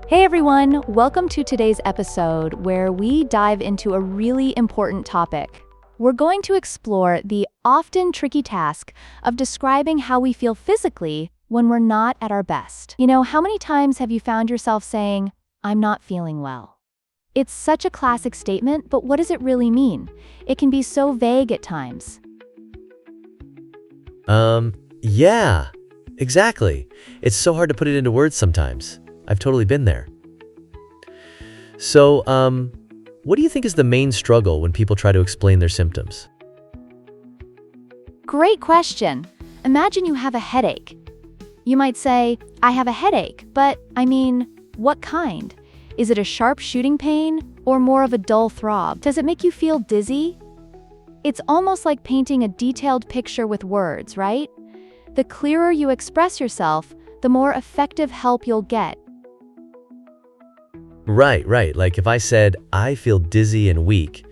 Hey everyone, welcome to today's episode where we dive into a really important topic. We're going to explore the often tricky task of describing how we feel physically when we're not at our best. How many times have you found yourself saying, "I'm not feeling well"? It's such a classic statement, but what does it really mean? It can be so vague at times. Yeah, exactly. It's so hard to put it into words sometimes. I've totally been there. So, what do you think is the main struggle when people try to explain their symptoms? Great question. Imagine you have a headache. You might say, "I have a headache, but what kind? Is it a sharp shooting pain or more of a dull throb? Does it make you feel dizzy?" It's almost like painting a detailed picture with words, right? The clearer you express yourself, the more effective help you'll get. Right. Like if I said, "I feel dizzy and weak,"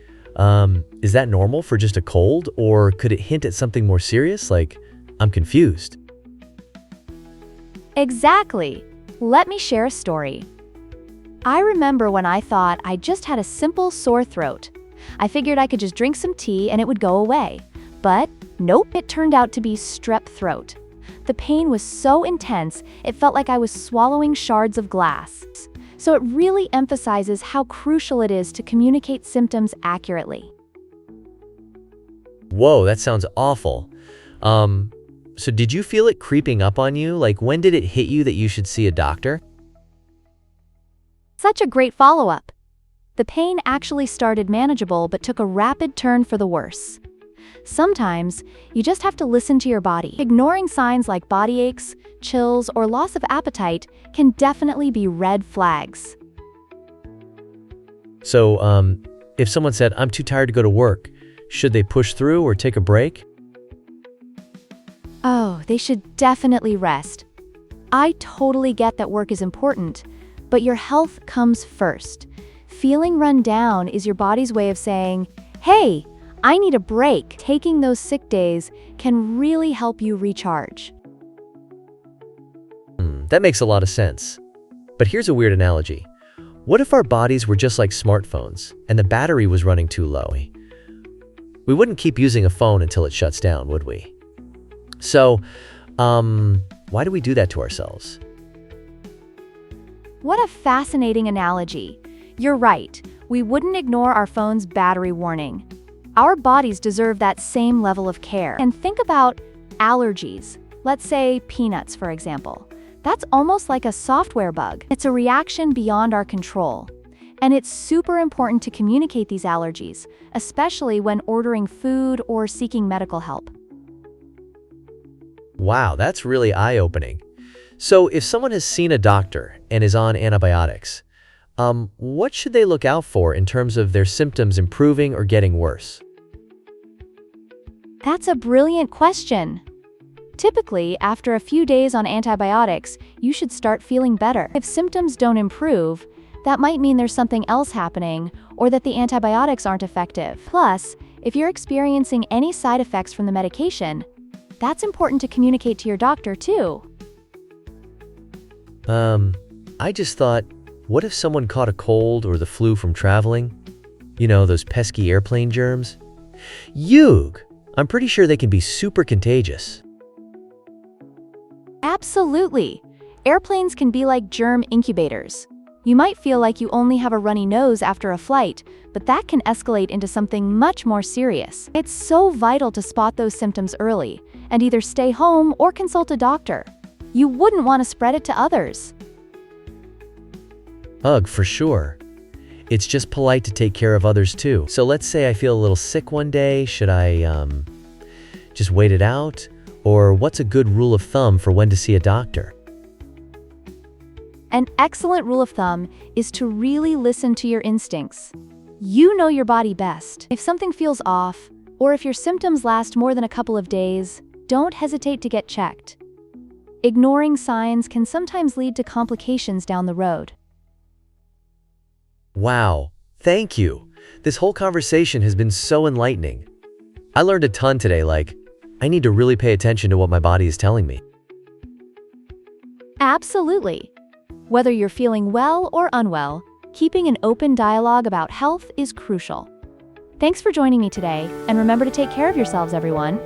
is that normal for just a cold, or could it hint at something more serious, like, "I'm confused"? Exactly. Let me share a story. I remember when I thought I just had a simple sore throat. I figured I could just drink some tea and it would go away. But nope, it turned out to be strep throat. The pain was so intense, it felt like I was swallowing shards of glass. So it really emphasizes how crucial it is to communicate symptoms accurately. Whoa, that sounds awful. So did you feel it creeping up on you? Like, when did it hit you that you should see a doctor? Such a great follow-up. The pain actually started manageable but took a rapid turn for the worse. Sometimes, you just have to listen to your body. Ignoring signs like body aches, chills, or loss of appetite can definitely be red flags. So, if someone said, "I'm too tired to go to work," should they push through or take a break? Oh, they should definitely rest. I totally get that work is important, but your health comes first. Feeling run down is your body's way of saying, "Hey, I need a break." Taking those sick days can really help you recharge. That makes a lot of sense. But here's a weird analogy. What if our bodies were just like smartphones and the battery was running too low? We wouldn't keep using a phone until it shuts down, would we? So, why do we do that to ourselves? What a fascinating analogy. You're right. We wouldn't ignore our phone's battery warning. Our bodies deserve that same level of care. And think about allergies. Let's say peanuts, for example. That's almost like a software bug. It's a reaction beyond our control. And it's super important to communicate these allergies, especially when ordering food or seeking medical help. Wow, that's really eye-opening. So if someone has seen a doctor and is on antibiotics, what should they look out for in terms of their symptoms improving or getting worse? That's a brilliant question. Typically, after a few days on antibiotics, you should start feeling better. If symptoms don't improve, that might mean there's something else happening or that the antibiotics aren't effective. Plus, if you're experiencing any side effects from the medication, that's important to communicate to your doctor too. I just thought, what if someone caught a cold or the flu from traveling? Those pesky airplane germs? Yuck! I'm pretty sure they can be super contagious. Absolutely. Airplanes can be like germ incubators. You might feel like you only have a runny nose after a flight, but that can escalate into something much more serious. It's so vital to spot those symptoms early and either stay home or consult a doctor. You wouldn't want to spread it to others. Ugh, for sure. It's just polite to take care of others too. So let's say I feel a little sick one day. Should I just wait it out? Or what's a good rule of thumb for when to see a doctor? An excellent rule of thumb is to really listen to your instincts. You know your body best. If something feels off, or if your symptoms last more than a couple of days, don't hesitate to get checked. Ignoring signs can sometimes lead to complications down the road. Wow, thank you. This whole conversation has been so enlightening. I learned a ton today, like, I need to really pay attention to what my body is telling me. Absolutely. Whether you're feeling well or unwell, keeping an open dialogue about health is crucial. Thanks for joining me today, and remember to take care of yourselves, everyone.